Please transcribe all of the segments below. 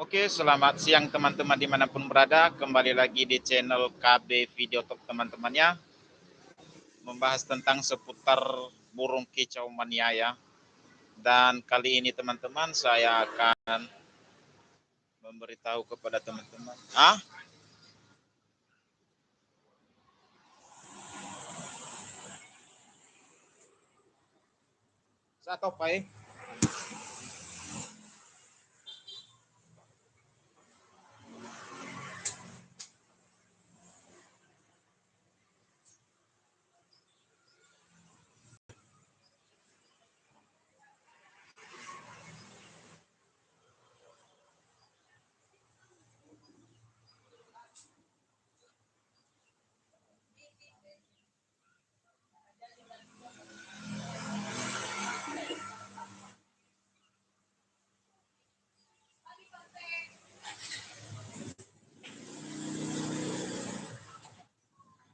Oke, selamat siang teman-teman dimanapun berada. Kembali lagi di channel KB Video Talk teman-temannya. Membahas tentang seputar burung kicau mania ya. Dan kali ini teman-teman saya akan memberitahu kepada teman-teman. Satu apa ya?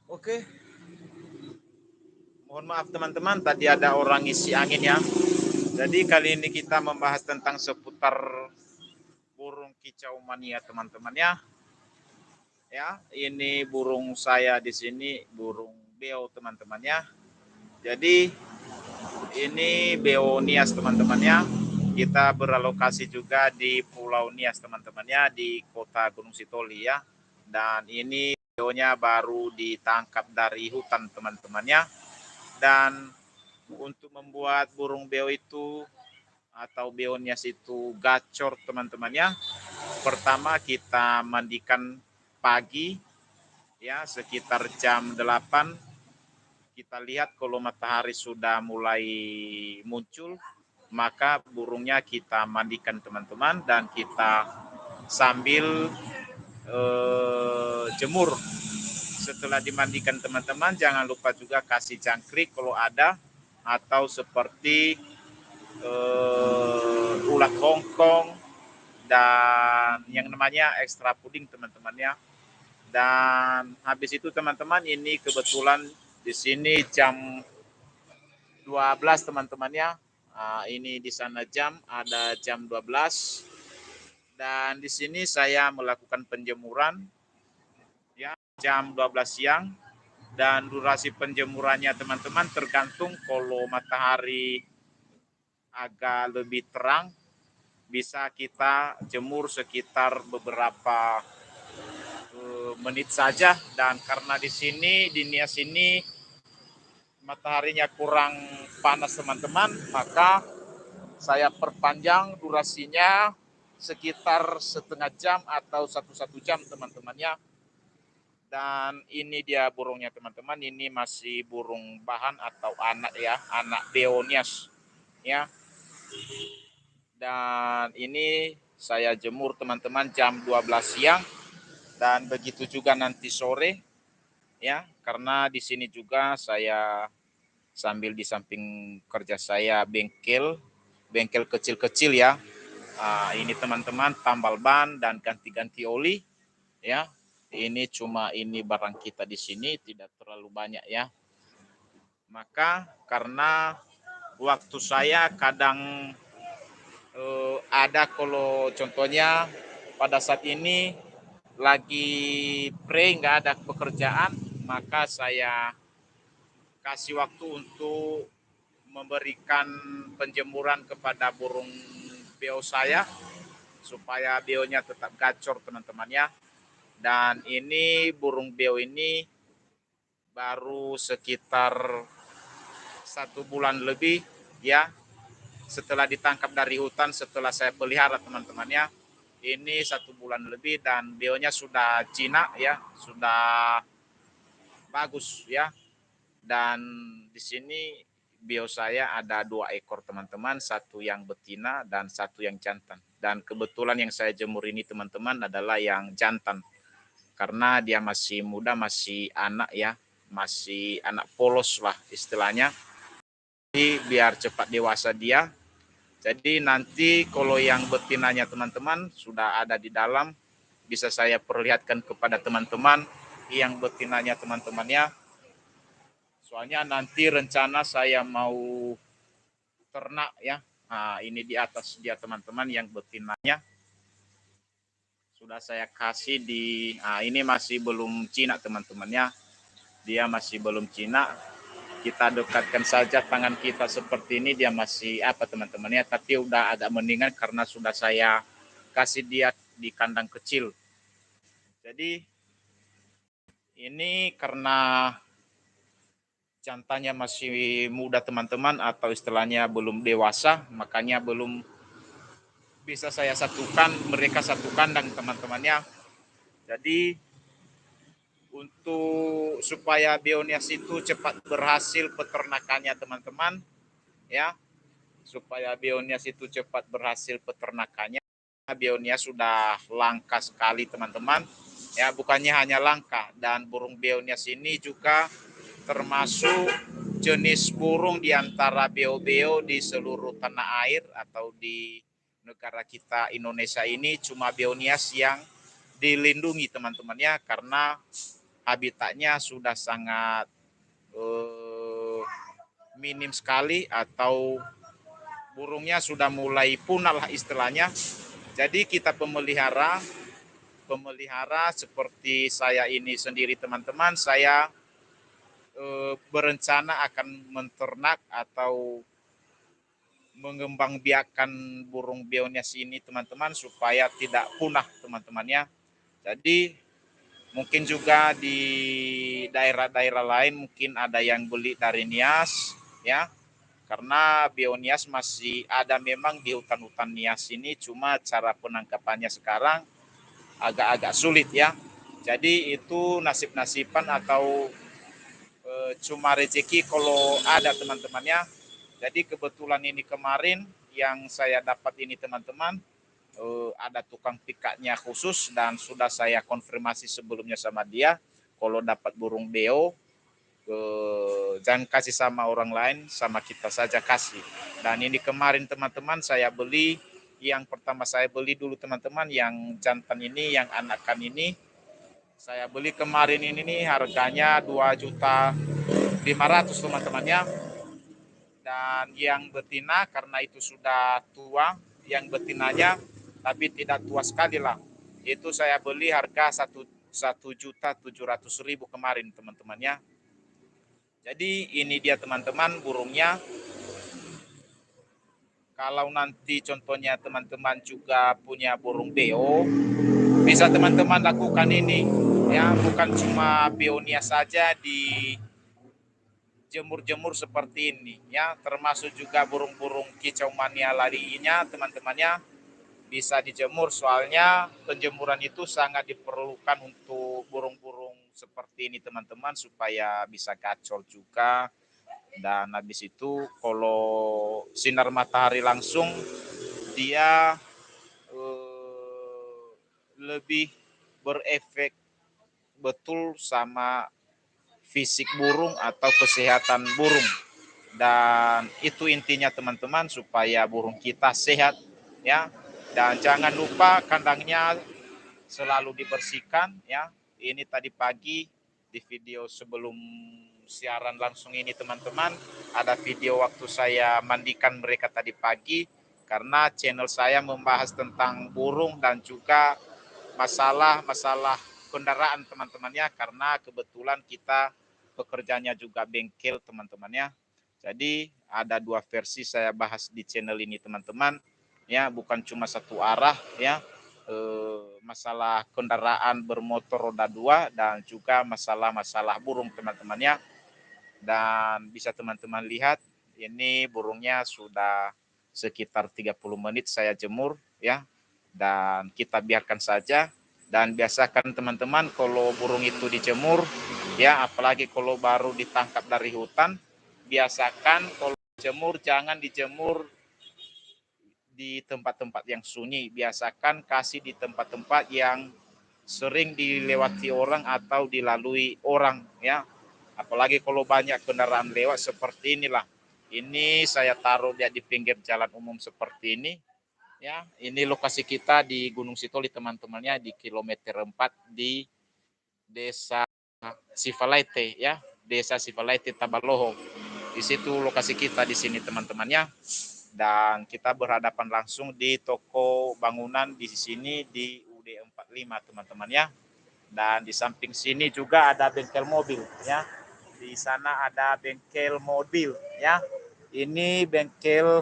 Oke. Mohon maaf teman-teman, tadi ada orang isi angin ya. Jadi kali ini kita membahas tentang seputar burung kicau mania teman-teman ya. Ya, ini burung saya di sini, burung beo teman-teman ya. Jadi ini beo Nias teman-teman ya. Kita beralokasi juga di Pulau Nias teman-teman ya, di kota Gunung Sitoli ya. Dan ini beonya baru ditangkap dari hutan teman-teman ya. Dan untuk membuat burung beo itu atau beo Nias itu gacor teman-teman ya. Pertama kita mandikan pagi ya sekitar jam 8 kita lihat kalau matahari sudah mulai muncul maka burungnya kita mandikan teman-teman dan kita sambil jemur. Setelah dimandikan teman-teman jangan lupa juga kasih jangkrik kalau ada atau seperti ulat hongkong dan yang namanya ekstra puding teman-temannya. Dan habis itu teman-teman ini kebetulan di sini jam 12 teman-temannya. Ini di sana ada jam 12 dan di sini saya melakukan penjemuran ya jam 12 siang dan durasi penjemurannya teman-teman tergantung kalau matahari agak lebih terang bisa kita jemur sekitar beberapa menit saja dan karena di sini di Nias ini mataharinya kurang panas teman-teman maka saya perpanjang durasinya sekitar setengah jam atau satu jam teman-temannya. Dan ini dia burungnya teman-teman, ini masih burung bahan atau anak ya, anak beonias ya. Dan ini saya jemur teman-teman jam 12 siang dan begitu juga nanti sore ya, karena di sini juga saya sambil di samping kerja saya bengkel kecil-kecil ya. Ini teman-teman tambal ban dan ganti-ganti oli ya. Ini barang kita di sini tidak terlalu banyak ya. Maka karena waktu saya kadang ada kalau contohnya pada saat ini lagi nggak ada pekerjaan, maka saya kasih waktu untuk memberikan penjemuran kepada burung beo saya supaya beonya tetap gacor teman-teman ya. Dan ini burung beo ini baru sekitar 1 bulan lebih ya setelah ditangkap dari hutan setelah saya pelihara teman-teman ya. Ini 1 bulan lebih dan beonya sudah jinak ya, sudah bagus ya. Dan di sini beo saya ada 2 ekor teman-teman, satu yang betina dan satu yang jantan. Dan kebetulan yang saya jemur ini teman-teman adalah yang jantan. Karena dia masih muda, masih anak ya, masih anak polos lah istilahnya. Jadi biar cepat dewasa dia. Jadi nanti kalau yang betinanya teman-teman sudah ada di dalam, bisa saya perlihatkan kepada teman-teman yang betinanya teman-temannya. Soalnya nanti rencana saya mau ternak ya. Nah, ini di atas dia teman-teman yang betinanya. sudah saya kasih di ini masih belum Cina teman-temannya, dia masih belum Cina. Kita dekatkan saja tangan kita seperti ini, dia masih apa teman-temannya, tapi udah agak mendingan karena sudah saya kasih dia di kandang kecil. Jadi ini karena jantannya masih muda teman-teman, atau istilahnya belum dewasa, makanya belum bisa saya satukan mereka satu kandang teman-temannya. Jadi untuk supaya Beonias itu cepat berhasil peternakannya teman-teman, ya, supaya Beonias itu cepat berhasil peternakannya, Beonias sudah langka sekali teman-teman, ya, bukannya hanya langka, dan burung Beonias ini juga termasuk jenis burung di antara beo-beo di seluruh tanah air atau di negara kita Indonesia ini, cuma Beonias yang dilindungi teman-temannya karena habitatnya sudah sangat minim sekali, atau burungnya sudah mulai punah lah istilahnya. Jadi kita pemelihara seperti saya ini sendiri teman-teman, saya berencana akan menternak atau mengembang biakan burung Beonias ini teman-teman supaya tidak punah teman-temannya. Jadi mungkin juga di daerah-daerah lain mungkin ada yang beli dari Nias, ya, karena Beonias masih ada memang di hutan-hutan Nias ini, cuma cara penangkapannya sekarang agak-agak sulit ya. Jadi itu nasib-nasiban atau cuma rezeki kalau ada teman-temannya. Jadi kebetulan ini kemarin yang saya dapat ini teman-teman, ada tukang pikatnya khusus dan sudah saya konfirmasi sebelumnya sama dia, kalau dapat burung beo jangan kasih sama orang lain, sama kita saja kasih. Dan ini kemarin teman-teman saya beli, yang pertama saya beli dulu teman-teman yang jantan ini, yang anakan ini saya beli kemarin ini nih harganya 2.500.000 teman-temannya. Dan yang betina karena itu sudah tua, yang betinanya tapi tidak tua sekali lah, itu saya beli harga 1.700.000 kemarin teman-temannya. Jadi ini dia teman-teman burungnya. Kalau nanti contohnya teman-teman juga punya burung beo, bisa teman-teman lakukan ini ya, bukan cuma Beonias saja di jemur-jemur seperti ini ya, termasuk juga burung-burung kicau mania larinya teman-temannya bisa dijemur, soalnya penjemuran itu sangat diperlukan untuk burung-burung seperti ini teman-teman supaya bisa gacor juga. Dan habis itu kalau sinar matahari langsung dia lebih berefek betul sama fisik burung atau kesehatan burung. Dan itu intinya teman-teman, supaya burung kita sehat ya. Dan jangan lupa kandangnya selalu dibersihkan ya. Ini tadi pagi di video sebelum siaran langsung ini teman-teman, ada video waktu saya mandikan mereka tadi pagi, karena channel saya membahas tentang burung dan juga masalah kendaraan teman-temannya, karena kebetulan kita pekerjaannya juga bengkel teman-temannya. Jadi ada dua versi saya bahas di channel ini teman-teman ya, bukan cuma satu arah ya, masalah kendaraan bermotor roda dua dan juga masalah burung teman-temannya. Dan bisa teman-teman lihat ini burungnya sudah sekitar 30 menit saya jemur ya, dan kita biarkan saja. Dan biasakan teman-teman kalau burung itu dijemur ya, apalagi kalau baru ditangkap dari hutan, biasakan kalau jemur jangan dijemur di tempat-tempat yang sunyi, biasakan kasih di tempat-tempat yang sering dilewati orang atau dilalui orang ya, apalagi kalau banyak kendaraan lewat seperti inilah. Ini saya taruh dia di pinggir jalan umum seperti ini ya. Ini lokasi kita di Gunung Sitoli teman-temannya, di kilometer 4 di Desa Sivalaite ya, Desa Sivalaite Tabaloho. Di situ lokasi kita di sini teman-temannya. Dan kita berhadapan langsung di toko bangunan di sini di UD 45 5 teman-teman ya. Dan di samping sini juga ada bengkel mobil ya. Di sana ada bengkel mobil ya. Ini bengkel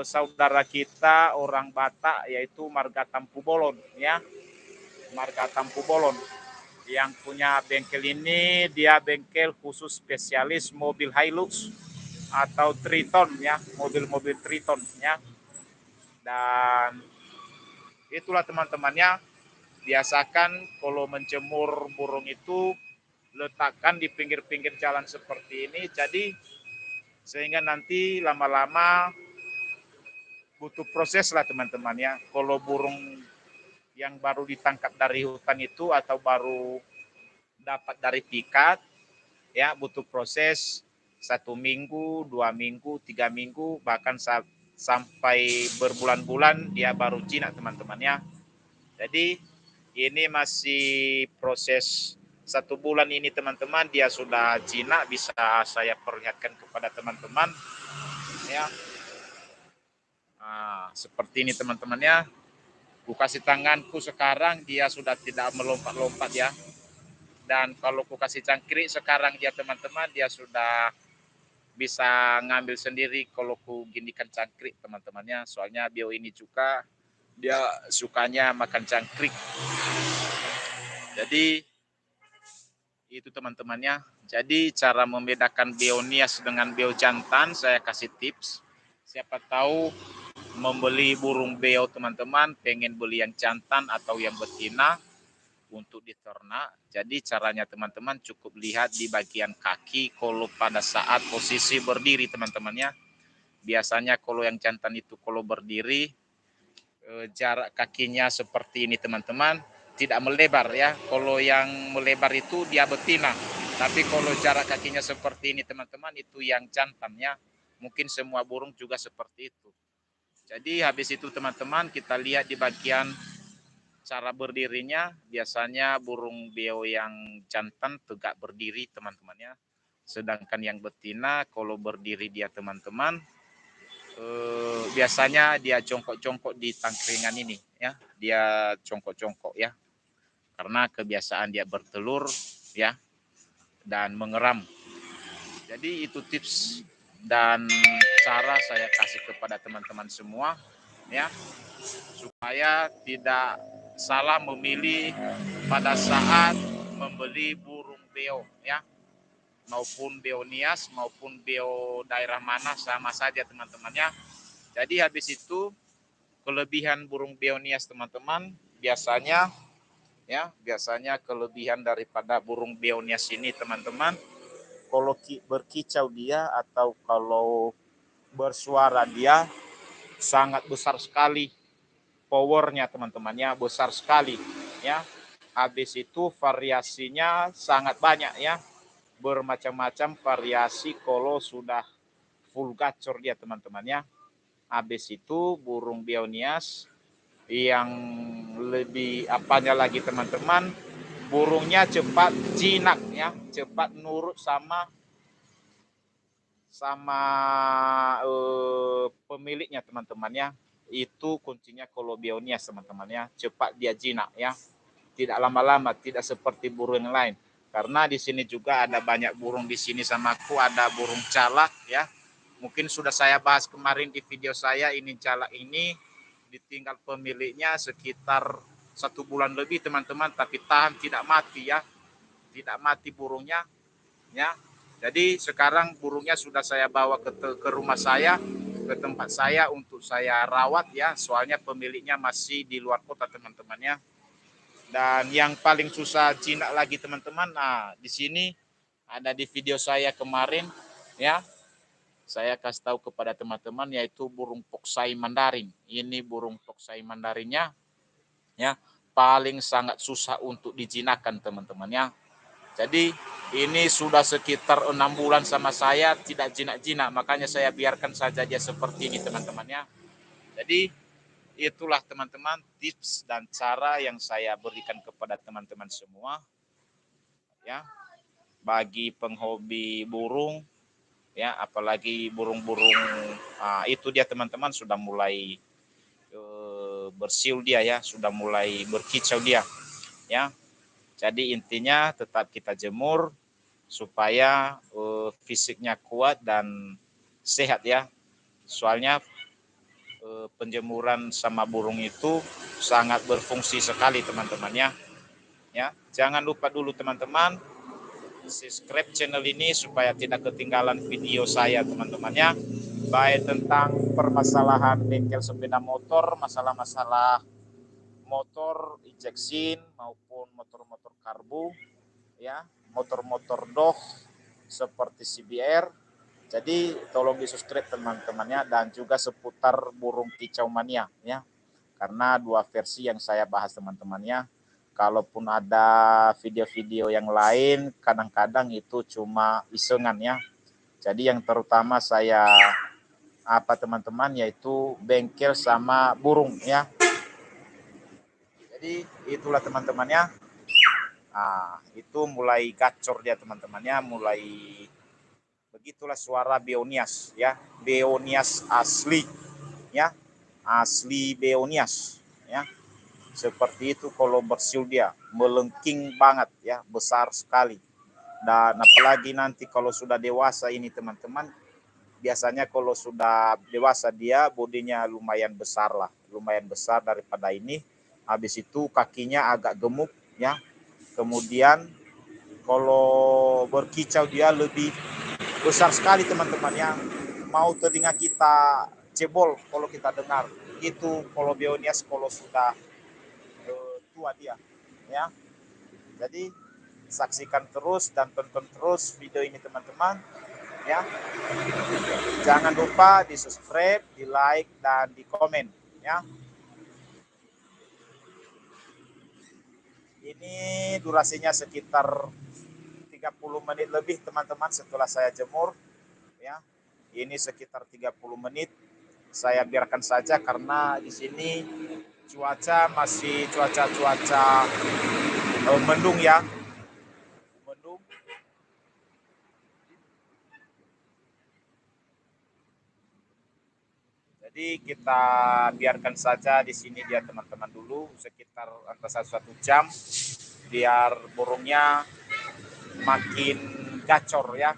saudara kita orang Batak yaitu Marga Tampu Bolon ya. Marga Tampu Bolon. Yang punya bengkel ini dia bengkel khusus spesialis mobil Hilux atau Triton ya, mobil-mobil Triton ya. Dan itulah teman-temannya, biasakan kalau menjemur burung itu letakkan di pinggir-pinggir jalan seperti ini, jadi sehingga nanti lama-lama butuh proses lah teman-teman ya. Kalau burung yang baru ditangkap dari hutan itu atau baru dapat dari pikat ya butuh proses 1 minggu, 2 minggu, 3 minggu, bahkan sampai berbulan-bulan dia baru jinak teman-teman ya. Jadi ini masih proses 1 bulan ini teman-teman, dia sudah jinak, bisa saya perlihatkan kepada teman-teman ya. Nah, seperti ini teman-teman ya. Ku kasih tanganku sekarang dia sudah tidak melompat-lompat ya. Dan kalau ku kasih cangkrik sekarang dia teman-teman, dia sudah bisa ngambil sendiri kalau ku ginikan cangkrik teman-temannya. Soalnya bio ini juga dia sukanya makan cangkrik. Jadi itu teman-temannya. Jadi cara membedakan bio nias dengan bio jantan saya kasih tips. Siapa tahu membeli burung beo teman-teman pengen beli yang jantan atau yang betina untuk diternak. Jadi caranya teman-teman cukup lihat di bagian kaki kalau pada saat posisi berdiri teman-temannya. Biasanya kalau yang jantan itu kalau berdiri jarak kakinya seperti ini teman-teman, tidak melebar ya. Kalau yang melebar itu dia betina. Tapi kalau jarak kakinya seperti ini teman-teman itu yang jantan ya. Mungkin semua burung juga seperti itu. Jadi habis itu teman-teman kita lihat di bagian cara berdirinya, biasanya burung beo yang jantan tegak berdiri teman-temannya. Sedangkan yang betina kalau berdiri dia teman-teman biasanya dia jongkok-jongkok di tangkringan ini ya. Dia jongkok-jongkok ya. Karena kebiasaan dia bertelur ya dan mengeram. Jadi itu tips dan cara saya kasih kepada teman-teman semua ya, supaya tidak salah memilih pada saat membeli burung beo ya, maupun beo nias maupun beo daerah mana sama saja teman-teman ya. Jadi habis itu kelebihan burung beo nias teman-teman biasanya kelebihan daripada burung beo nias ini teman-teman, kalau berkicau dia atau kalau bersuara dia sangat besar sekali powernya teman-temannya, besar sekali ya. Habis itu variasinya sangat banyak ya, bermacam-macam variasi kalau sudah full gacor dia teman-temannya. Habis itu burung beo nias yang lebih apanya lagi teman-teman, burungnya cepat jinak ya, cepat nurut sama pemiliknya teman-teman ya. Itu kuncinya kalau beo nias teman-teman ya, cepat dia jinak ya, tidak lama-lama, tidak seperti burung yang lain. Karena di sini juga ada banyak burung di sini sama aku, ada burung calak ya. Mungkin sudah saya bahas kemarin di video saya, ini calak ini ditinggal pemiliknya sekitar 1 bulan lebih teman-teman, tapi tahan tidak mati ya, tidak mati burungnya ya. Jadi sekarang burungnya sudah saya bawa ke rumah saya, ke tempat saya untuk saya rawat ya, soalnya pemiliknya masih di luar kota teman-teman ya. Dan yang paling susah jinak lagi teman-teman, nah di sini ada di video saya kemarin ya, saya kasih tahu kepada teman-teman yaitu burung poksai Mandarin. Ini burung poksai Mandarinnya ya paling sangat susah untuk dijinakkan teman-teman ya. Jadi ini sudah sekitar 6 bulan sama saya tidak jinak-jinak, makanya saya biarkan saja dia seperti ini teman-teman ya. Jadi itulah teman-teman tips dan cara yang saya berikan kepada teman-teman semua ya, bagi penghobi burung ya, apalagi burung-burung itu dia teman-teman sudah mulai bersiul dia ya, sudah mulai berkicau dia ya. Jadi intinya tetap kita jemur supaya fisiknya kuat dan sehat ya. Soalnya penjemuran sama burung itu sangat berfungsi sekali teman-teman ya. Ya, jangan lupa dulu teman-teman subscribe channel ini supaya tidak ketinggalan video saya teman-teman ya. Baik tentang permasalahan bengkel sepeda motor, masalah-masalah motor injeksin maupun motor-motor karbu ya, motor-motor doh seperti CBR. Jadi tolong di subscribe teman-temannya, dan juga seputar burung kicau mania ya, karena dua versi yang saya bahas teman-temannya. Kalaupun ada video-video yang lain kadang-kadang itu cuma isengan ya. Jadi yang terutama saya teman-teman yaitu bengkel sama burung ya. Jadi itulah teman-temannya. Itu mulai gacor dia teman-temannya, mulai begitulah suara Beonias ya, Beonias asli ya, asli Beonias ya. Seperti itu kalau bersiul dia, melengking banget ya, besar sekali. Dan apalagi nanti kalau sudah dewasa ini teman-teman, biasanya kalau sudah dewasa dia bodinya lumayan besar lah, lumayan besar daripada ini. Habis itu kakinya agak gemuk ya. Kemudian kalau berkicau dia lebih besar sekali teman-teman ya. Mau telinga kita jebol kalau kita dengar. Itu kalau Beonias kalau sudah tua dia ya. Jadi saksikan terus dan tonton terus video ini teman-teman ya. Jangan lupa di subscribe, di like, dan di komen ya. Ini durasinya sekitar 30 menit lebih teman-teman setelah saya jemur ya. Ini sekitar 30 menit saya biarkan saja karena di sini cuaca masih cuaca mendung ya. Mendung. Jadi kita biarkan saja di sini dia teman-teman dulu sekitar antara 1 jam biar burungnya makin gacor ya.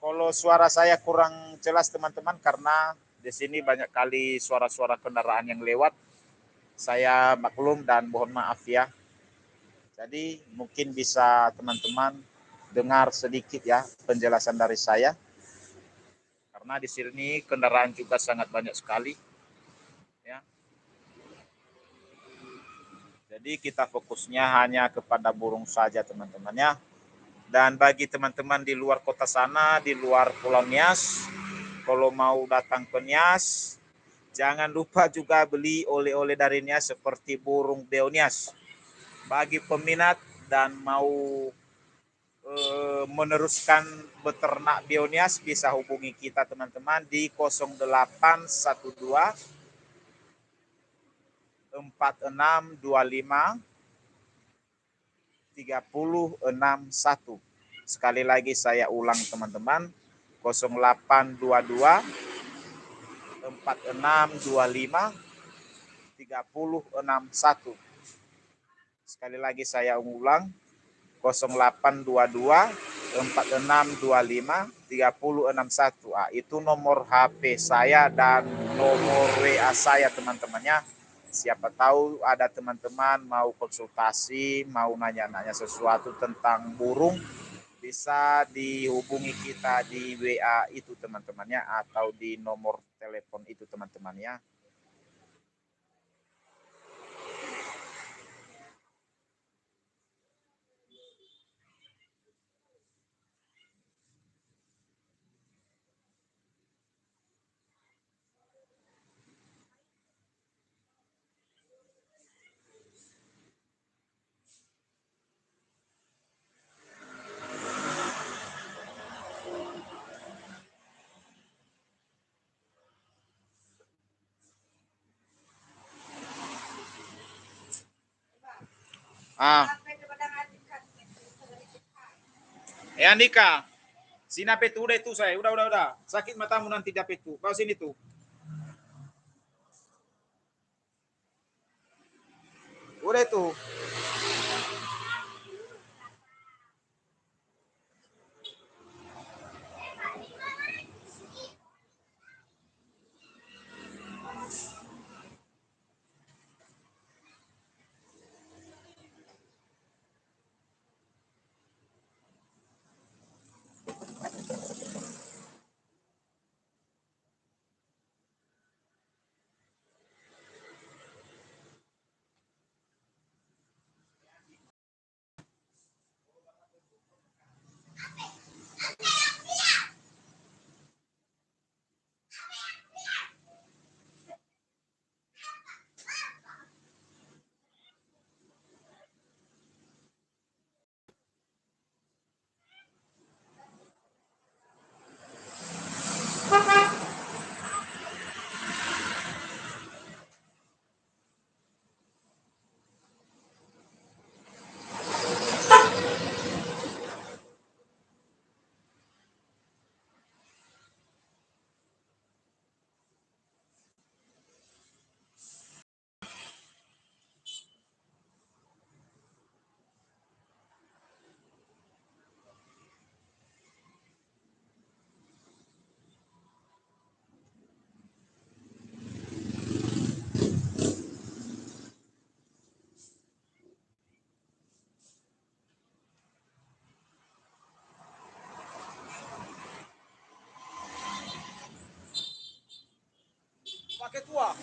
Kalau suara saya kurang jelas teman-teman karena di sini banyak kali suara-suara kendaraan yang lewat. Saya maklum dan mohon maaf ya. Jadi mungkin bisa teman-teman dengar sedikit ya penjelasan dari saya. Karena di sini kendaraan juga sangat banyak sekali ya. Jadi kita fokusnya hanya kepada burung saja teman-teman ya. Dan bagi teman-teman di luar kota sana, di luar Pulau Nias, kalau mau datang ke Nias, jangan lupa juga beli oleh-oleh dari Nias seperti burung Beonias. Bagi peminat dan mau meneruskan beternak Beonias, bisa hubungi kita teman-teman di 0812 4625 3061. Sekali lagi saya ulang teman-teman, 0822 4625 3061. Sekali lagi saya ulang, 0822 4625 3061. Itu nomor HP saya dan nomor WA saya teman-temannya. Siapa tahu ada teman-teman mau konsultasi, mau nanya-nanya sesuatu tentang burung, bisa dihubungi kita di WA itu teman-temannya atau di nomor telepon itu teman-temannya. Andika, sini apa itu? Udah itu saya, udah. Sakit matamu nanti dapat itu. Kau sini tuh. Udah itu. Pakai tua.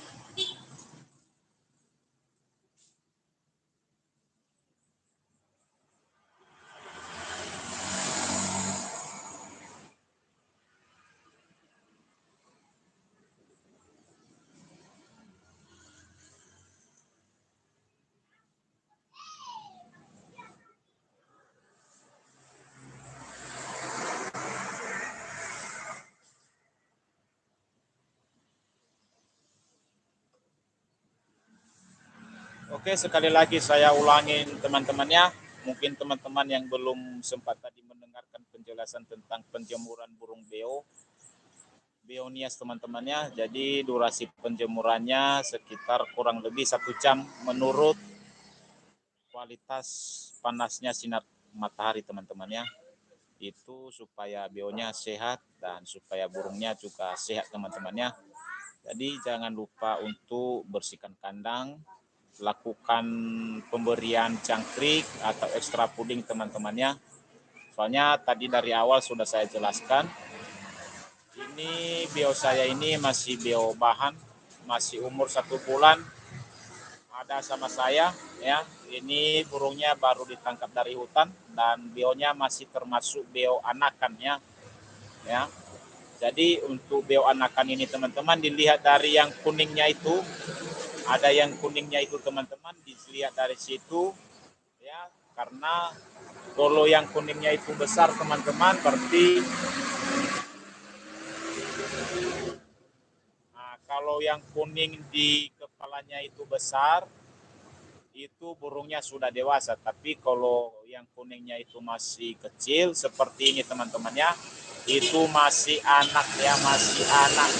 Oke, sekali lagi saya ulangin teman-temannya. Mungkin teman-teman yang belum sempat tadi mendengarkan penjelasan tentang penjemuran burung beo, beonias teman-temannya. Jadi durasi penjemurannya sekitar kurang lebih 1 jam menurut kualitas panasnya sinar matahari teman-temannya. Itu supaya beonya sehat dan supaya burungnya juga sehat teman-temannya. Jadi jangan lupa untuk bersihkan kandang, lakukan pemberian cangkrik atau ekstra puding teman-temannya. Soalnya tadi dari awal sudah saya jelaskan, ini beo saya ini masih beo bahan, masih umur 1 bulan, ada sama saya ya. Ini burungnya baru ditangkap dari hutan dan beonya masih termasuk beo anakan ya. Jadi untuk beo anakan ini teman-teman dilihat dari yang kuningnya itu, ada yang kuningnya itu teman-teman dilihat dari situ ya, karena kalau yang kuningnya itu besar teman-teman berarti kalau yang kuning di kepalanya itu besar itu burungnya sudah dewasa, tapi kalau yang kuningnya itu masih kecil seperti ini teman-teman ya, itu masih anak ya, masih anak.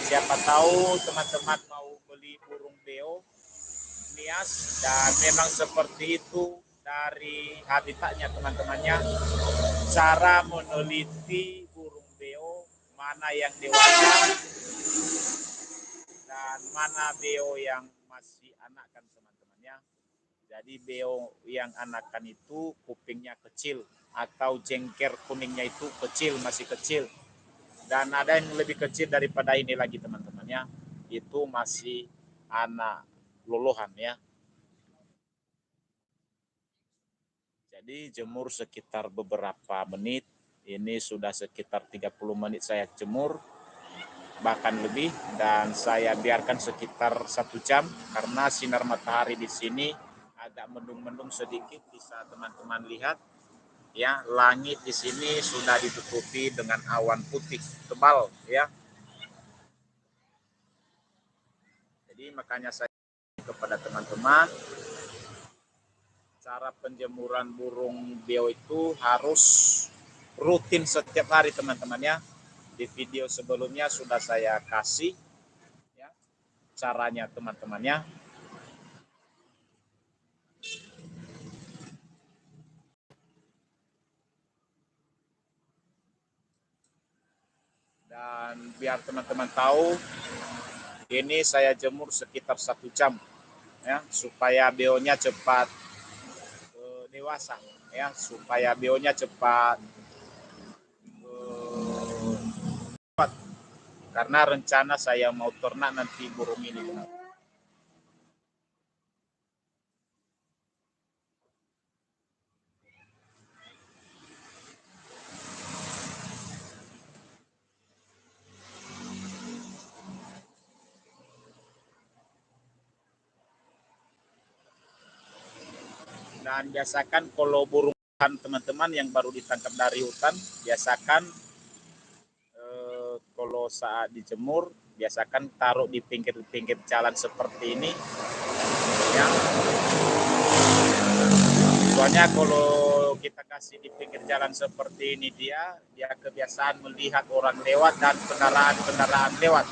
Siapa tahu teman-teman mau beli burung beo nias dan memang seperti itu dari habitatnya teman-temannya. Cara meneliti burung beo mana yang dewasa dan mana beo yang masih anakan teman-temannya. Jadi beo yang anakan itu kupingnya kecil atau jengker kuningnya itu kecil, masih kecil. Dan ada yang lebih kecil daripada ini lagi teman-temannya. Itu masih anak lolohan ya. Jadi jemur sekitar beberapa menit. Ini sudah sekitar 30 menit saya jemur, bahkan lebih, dan saya biarkan sekitar 1 jam karena sinar matahari di sini agak mendung-mendung sedikit, bisa teman-teman lihat ya, langit di sini sudah ditutupi dengan awan putih tebal ya. Jadi makanya saya kepada teman-teman, cara penjemuran burung beo itu harus rutin setiap hari teman-teman ya. Di video sebelumnya sudah saya kasih ya caranya teman-temannya. Dan biar teman-teman tahu, ini saya jemur sekitar 1 jam ya, supaya bionya cepat dewasa ya, supaya bionya cepat cepat, karena rencana saya mau ternak nanti burung ini. Dan biasakan kalau burung teman-teman yang baru ditangkap dari hutan, biasakan kalau saat dijemur, biasakan taruh di pinggir-pinggir jalan seperti ini ya. Soalnya kalau kita kasih di pinggir jalan seperti ini, dia kebiasaan melihat orang lewat dan kendaraan-kendaraan lewat.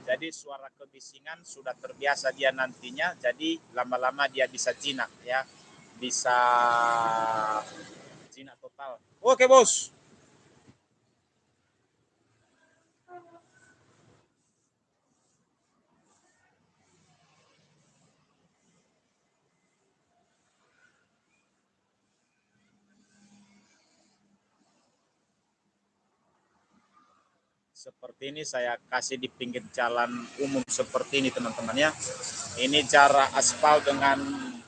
Jadi suara kebisingan sudah terbiasa dia nantinya, jadi lama-lama dia bisa jinak ya, bisa jinak total. Oke bos. Seperti ini saya kasih di pinggir jalan umum seperti ini teman-teman ya. Ini jarak aspal dengan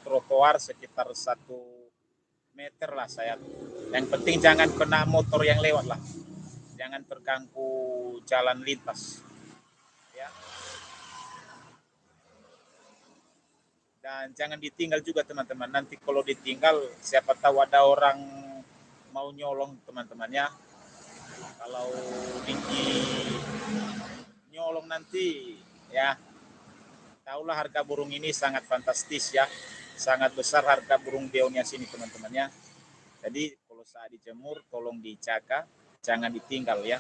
trotoar sekitar 1 meter lah saya. Yang penting jangan kena motor yang lewat lah. Jangan terganggu jalan lintas. Ya. Dan jangan ditinggal juga teman-teman. Nanti kalau ditinggal siapa tahu ada orang mau nyolong teman-teman ya. Kalau di nyolong nanti ya, tahulah harga burung ini sangat fantastis ya, sangat besar harga burung beonya sini teman-teman ya. Jadi kalau saat dijemur tolong dijaga, jangan ditinggal ya.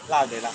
Lah deh lah.